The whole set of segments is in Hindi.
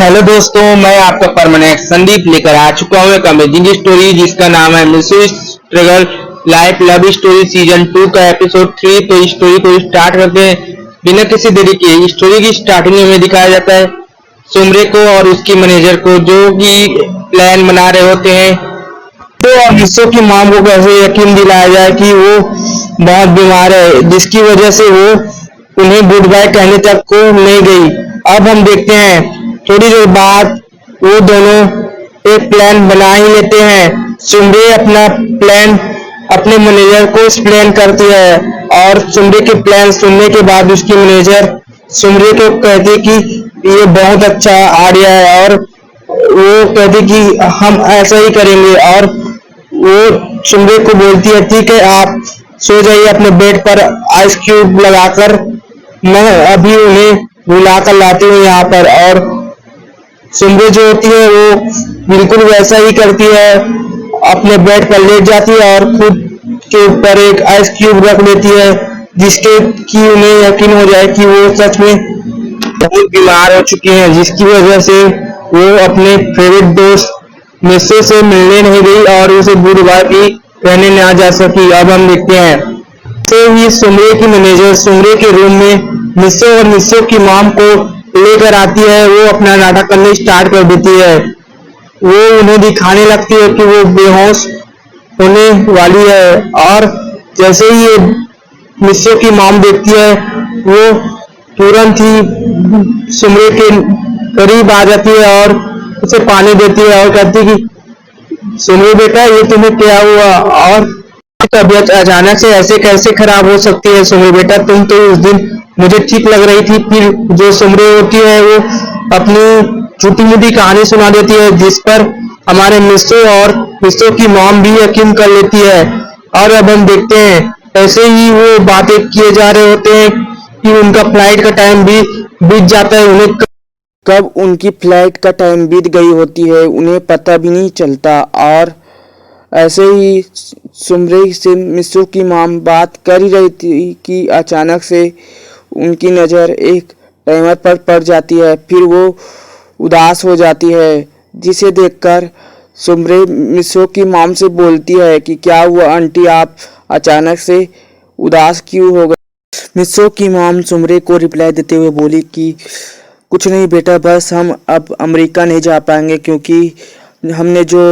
हेलो दोस्तों, मैं आपका परमानेंट संदीप लेकर आ चुका हूँ एक अमेजिंग स्टोरी जिसका नाम है mystery struggle life love story season 2 का एपिसोड 3। तो इस स्टोरी को स्टार्ट करते हैं बिना किसी देरी के। स्टोरी की स्टार्टिंग में दिखाया जाता है सुमरे को और उसकी मैनेजर को जो कि प्लान बना रहे होते हैं तो और विश्व की मां को कैसे यकीन दिलाया जाए कि वो बहुत बीमार है, जिसकी वजह से वो उन्हें गुड बाय कहने तक को नहीं गई। अब हम देखते हैं थोड़ी देर बाद वो दोनों एक प्लान बना ही लेते हैं। सुमरे अपना प्लान अपने मैनेजर को एक्सप्लेन करती है और सुमरे के प्लान सुनने के बाद उसकी मैनेजर सुमरे को कहती कि ये बहुत अच्छा आइडिया है और वो कहती कि हम ऐसा ही करेंगे। और वो सुमरे को बोलती है ठीक है, आप सो जाइए अपने बेड पर आइस क्यूब लगाकर, मैं अभी उन्हें बुला कर लाती हूँ यहाँ पर। और सुमरे जो होती है वो बिल्कुल वैसा ही करती है, अपने बेड पर लेट जाती है और खुद के ऊपर एक आइस क्यूब रख लेती है जिसके कि उन्हें यकीन हो जाए कि वो सच में बहुत बीमार हो चुकी हैं, जिसकी वजह से वो अपने फेवरेट दोस्त मिस्सो से मिलने नहीं गई और उसे गुड बाय भी कहने ना जा सकी। अब हम देखते हैं से ही सुमरे की मैनेजर सुमरे के रूम में मिस्सो और मिस्सो की मॉम को लेकर आती है। वो अपना नाटक करने स्टार्ट कर देती है। वो उन्हें दिखाने लगती है कि वो बेहोश होने वाली है और जैसे ही ये मिस्सो की मॉम देखती है वो तुरंत ही सुमरे के करीब आ जाती है और उसे पानी देती है और कहती है कि सुमरे बेटा, ये तुम्हें क्या हुआ और तबीयत अचानक से ऐसे कैसे खराब हो सकती है? सुमरे बेटा, तुम तो उस दिन मुझे ठीक लग रही थी। फिर जो सुमरे होती है वो अपनी छोटी मोटी कहानी सुना देती है जिस पर हमारे मिस्सो और मिस्सो की मॉम भी यकीन कर लेती है। और अब हम देखते हैं ऐसे ही वो बातें किए जा रहे होते हैं कि उनका फ्लाइट का टाइम भी बीत जाता है। उन्हें कब उनकी फ्लाइट का टाइम बीत गई होती है उन्हें पता भी नहीं चलता। और ऐसे ही सुमरे से मिस्सो की मॉम बात कर ही रही थी कि अचानक से उनकी नज़र एक टाइमर पर पड़ जाती है। फिर वो उदास हो जाती है जिसे देखकर सुमरे मिस्सो की मॉम से बोलती है कि क्या हुआ आंटी, आप अचानक से उदास क्यों हो गए? मिस्सो की मॉम सुमरे को रिप्लाई देते हुए बोली कि कुछ नहीं बेटा, बस हम अब अमेरिका नहीं जा पाएंगे क्योंकि हमने जो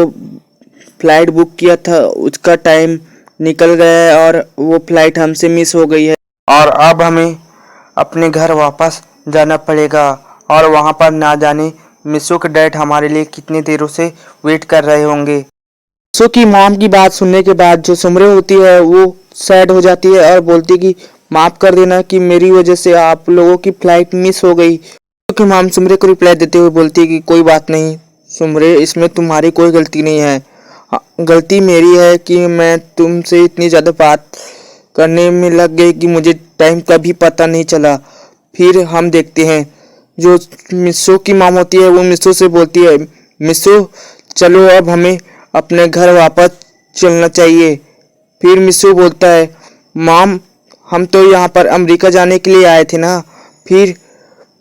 फ्लाइट बुक किया था उसका टाइम निकल गया है और वो फ्लाइट हमसे मिस हो गई है और अब हमें अपने घर वापस जाना पड़ेगा। और वहाँ पर ना जाने मिस्सो के डैड हमारे लिए कितने देरों से वेट कर रहे होंगे। मिस्सो की मॉम की बात सुनने के बाद जो सुमरे होती है वो सैड हो जाती है और बोलती कि माफ़ कर देना कि मेरी वजह से आप लोगों की फ्लाइट मिस हो गई। की मॉम सुमरे को रिप्लाई देते हुए बोलती है कि कोई बात नहीं सुमरे, इसमें तुम्हारी कोई गलती नहीं है। गलती मेरी है कि मैं तुमसे इतनी ज़्यादा बात करने में लग गई कि मुझे टाइम का भी पता नहीं चला। फिर हम देखते हैं जो मिस्सो की मॉम होती है वो मिस्सो से बोलती है मिस्सो चलो अब हमें अपने घर वापस चलना चाहिए। फिर मिस्सो बोलता है मॉम, हम तो यहाँ पर अमेरिका जाने के लिए आए थे ना। फिर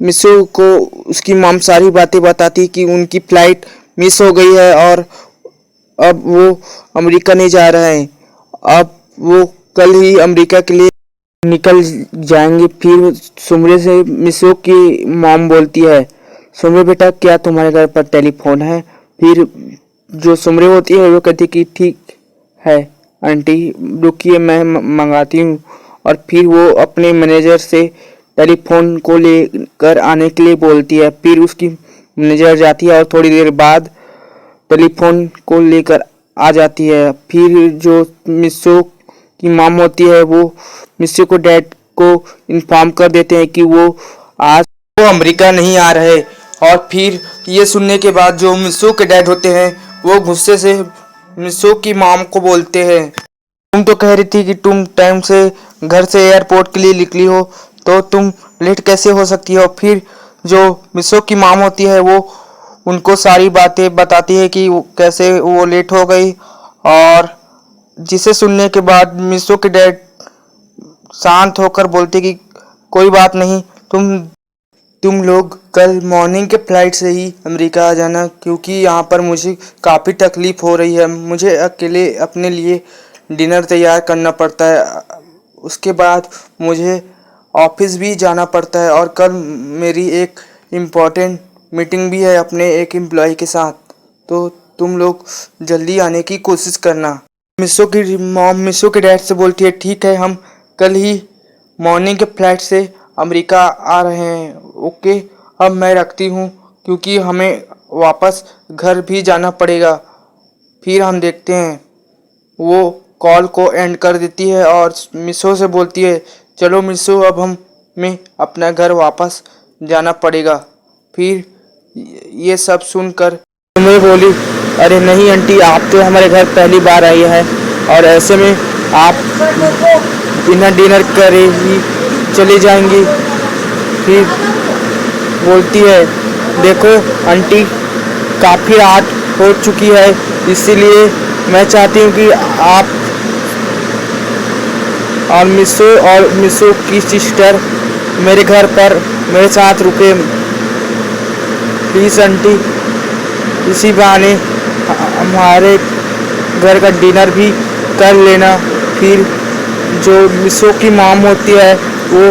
मिस्सो को उसकी मॉम सारी बातें बताती कि उनकी फ़्लाइट मिस हो गई है और अब वो अमेरिका नहीं जा रहे हैं, अब वो कल ही अमेरिका के लिए निकल जाएंगे। फिर सुमरे से मिस्सो की मॉम बोलती है सुमरे बेटा, क्या तुम्हारे घर पर टेलीफोन है? फिर जो सुमरे होती है वो कहती कि ठीक है आंटी, रुकिए मैं मंगाती हूँ। और फिर वो अपने मैनेजर से टेलीफोन को लेकर आने के लिए बोलती है। फिर उसकी मैनेजर जाती है और थोड़ी देर बाद टेलीफोन को लेकर आ जाती है। फिर जो मिस्सो की मॉम होती है वो मिस्सो को डैड को इन्फॉर्म कर देते हैं कि वो आज वो अमेरिका नहीं आ रहे। और फिर ये सुनने के बाद जो मिस्सो के डैड होते हैं वो गुस्से से मिस्सो की मॉम को बोलते हैं तुम तो कह रही थी कि तुम टाइम से घर से एयरपोर्ट के लिए निकली हो, तो तुम लेट कैसे हो सकती हो? फिर जो मिस्सो की मॉम होती है वो उनको सारी बातें बताती है कि कैसे वो लेट हो गई। और जिसे सुनने के बाद मिस्सो के डैड शांत होकर बोलते कि कोई बात नहीं, तुम तुम लोग कल मॉर्निंग के फ्लाइट से ही अमेरिका आ जाना, क्योंकि यहाँ पर मुझे काफ़ी तकलीफ़ हो रही है। मुझे अकेले अपने लिए डिनर तैयार करना पड़ता है। उसके बाद मुझे ऑफिस भी जाना पड़ता है और कल मेरी एक इम्पॉर्टेंट मीटिंग भी है अपने एक एम्प्लॉय के साथ। तो तुम लोग जल्दी आने की कोशिश करना। मिस्सो के डैड से बोलती है, ठीक है, हम कल ही मॉर्निंग के फ्लाइट से अमेरिका आ रहे हैं। ओके, अब मैं रखती हूँ, क्योंकि हमें वापस घर भी जाना पड़ेगा। फिर हम देखते हैं। वो कॉल को एंड कर देती है और मिस्सो से बोलती है, चलो मिस्सो, अब हमें अपना घर वापस जाना पड़ेगा। फिर ये सब सुनकर मैं बोली, अरे नहीं आंटी, आप तो हमारे घर पहली बार आई है और ऐसे में आप बिना डिनर करे ही चले जाएंगी। फिर बोलती है, देखो आंटी, काफ़ी रात हो चुकी है, इसीलिए मैं चाहती हूँ कि आप और मिस्सो की सिस्टर मेरे घर पर मेरे साथ रुके। प्लीज़ आंटी, इसी बहाने हमारे घर का डिनर भी कर लेना। फिर जो मिस्सो की मॉम होती है वो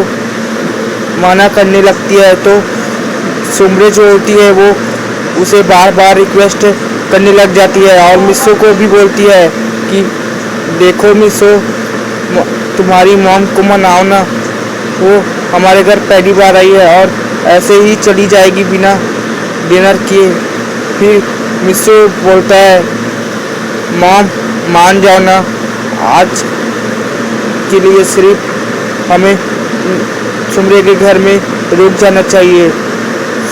मना करने लगती है, तो सुमरे जो होती है वो उसे बार बार रिक्वेस्ट करने लग जाती है और मिस्सो को भी बोलती है कि देखो मिस्सो, तुम्हारी मॉम को मनाओ ना, वो हमारे घर पहली बार आई है और ऐसे ही चली जाएगी बिना डिनर किए। फिर मिस्सो बोलता है, मॉम मान जाओ ना, आज के लिए सिर्फ हमें सुमरे के घर में रुक जाना चाहिए।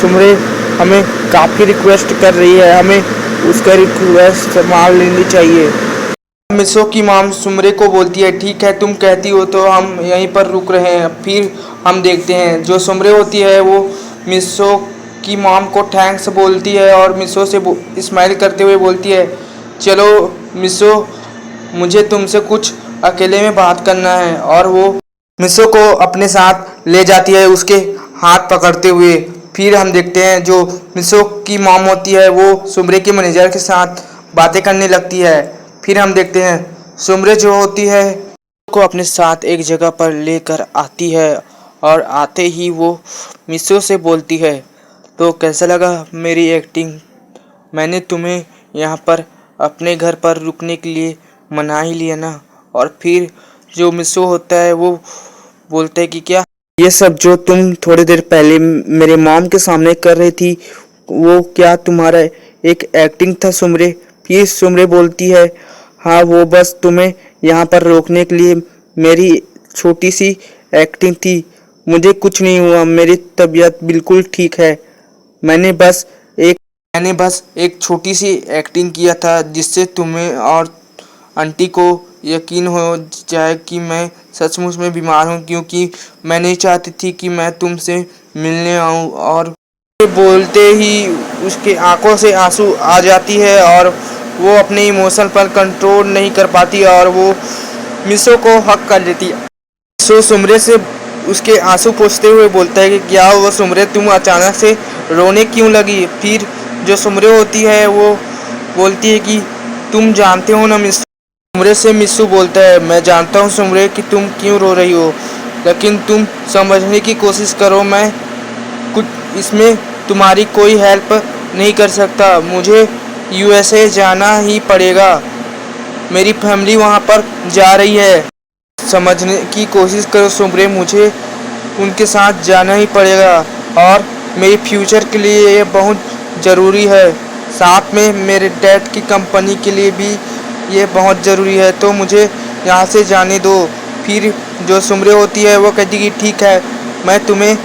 सुमरे हमें काफ़ी रिक्वेस्ट कर रही है, हमें उसका रिक्वेस्ट मान लेनी चाहिए। मिस्सो की मॉम सुमरे को बोलती है, ठीक है, तुम कहती हो तो हम यहीं पर रुक रहे हैं। फिर हम देखते हैं जो सुमरे होती है वो मिस्सो की मॉम को थैंक्स बोलती है और मिस्सो से स्माइल करते हुए बोलती है, चलो मिस्सो, मुझे तुमसे कुछ अकेले में बात करना है। और वो मिस्सो को अपने साथ ले जाती है उसके हाथ पकड़ते हुए। फिर हम देखते हैं जो मिस्सो की मॉम होती है वो सुमरे के मैनेजर के साथ बातें करने लगती है। फिर हम देखते हैं सुमरे जो होती है को अपने साथ एक जगह पर लेकर आती है और आते ही वो मिस्सो से बोलती है, तो कैसा लगा मेरी एक्टिंग? मैंने तुम्हें यहाँ पर अपने घर पर रुकने के लिए मना ही लिया ना। और फिर जो मिस्सो होता है वो बोलता है कि क्या ये सब जो तुम थोड़ी देर पहले मेरे मॉम के सामने कर रही थी, वो क्या तुम्हारा एक एक्टिंग था सुमरे? फिर सुमरे बोलती है, हाँ, वो बस तुम्हें यहाँ पर रोकने के लिए मेरी छोटी सी एक्टिंग थी। मुझे कुछ नहीं हुआ, मेरी तबीयत बिल्कुल ठीक है। मैंने बस एक मैंने बस एक छोटी सी एक्टिंग किया था जिससे तुम्हें और आंटी को यकीन हो जाए कि मैं सचमुच में बीमार हूँ, क्योंकि मैं नहीं चाहती थी कि मैं तुमसे मिलने आऊँ। और बोलते ही उसके आंखों से आंसू आ जाती है और वो अपने इमोशन पर कंट्रोल नहीं कर पाती और वो मिस्सो को हक कर लेती है। मिस्सो सुमरे से उसके आंसू पोंछते हुए बोलता है कि क्या हुआ सुमरे, तुम अचानक से रोने क्यों लगी? फिर जो सुमरे होती है वो बोलती है कि तुम जानते हो ना मिस्सो। सुमरे से मिस्सू बोलता है, मैं जानता हूँ सुमरे कि तुम क्यों रो रही हो, लेकिन तुम समझने की कोशिश करो, मैं कुछ इसमें तुम्हारी कोई हेल्प नहीं कर सकता। मुझे यूएसए जाना ही पड़ेगा, मेरी फैमिली वहाँ पर जा रही है। समझने की कोशिश करो सुमरे, मुझे उनके साथ जाना ही पड़ेगा और मेरे फ्यूचर के लिए ये बहुत ज़रूरी है। साथ में मेरे डैड की कंपनी के लिए भी ये बहुत ज़रूरी है, तो मुझे यहाँ से जाने दो। फिर जो सुमरे होती है वो कहती कि ठीक है, मैं तुम्हें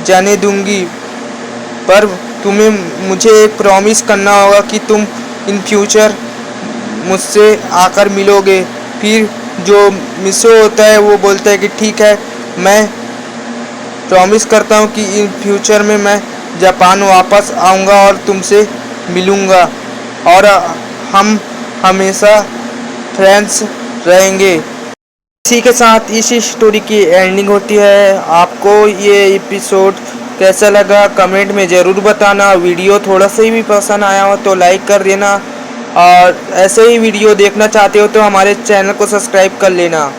जाने दूंगी, पर तुम्हें मुझे एक प्रॉमिस करना होगा कि तुम इन फ्यूचर मुझसे आकर मिलोगे। फिर जो मिस्सो होता है वो बोलता है कि ठीक है, मैं प्रॉमिस करता हूँ कि इन फ्यूचर में मैं जापान वापस आऊँगा और तुमसे मिलूँगा और हम हमेशा फ्रेंड्स रहेंगे। इसी के साथ इस स्टोरी की एंडिंग होती है। आपको ये एपिसोड कैसा लगा कमेंट में ज़रूर बताना। वीडियो थोड़ा सा ही भी पसंद आया हो तो लाइक कर देना, और ऐसे ही वीडियो देखना चाहते हो तो हमारे चैनल को सब्सक्राइब कर लेना।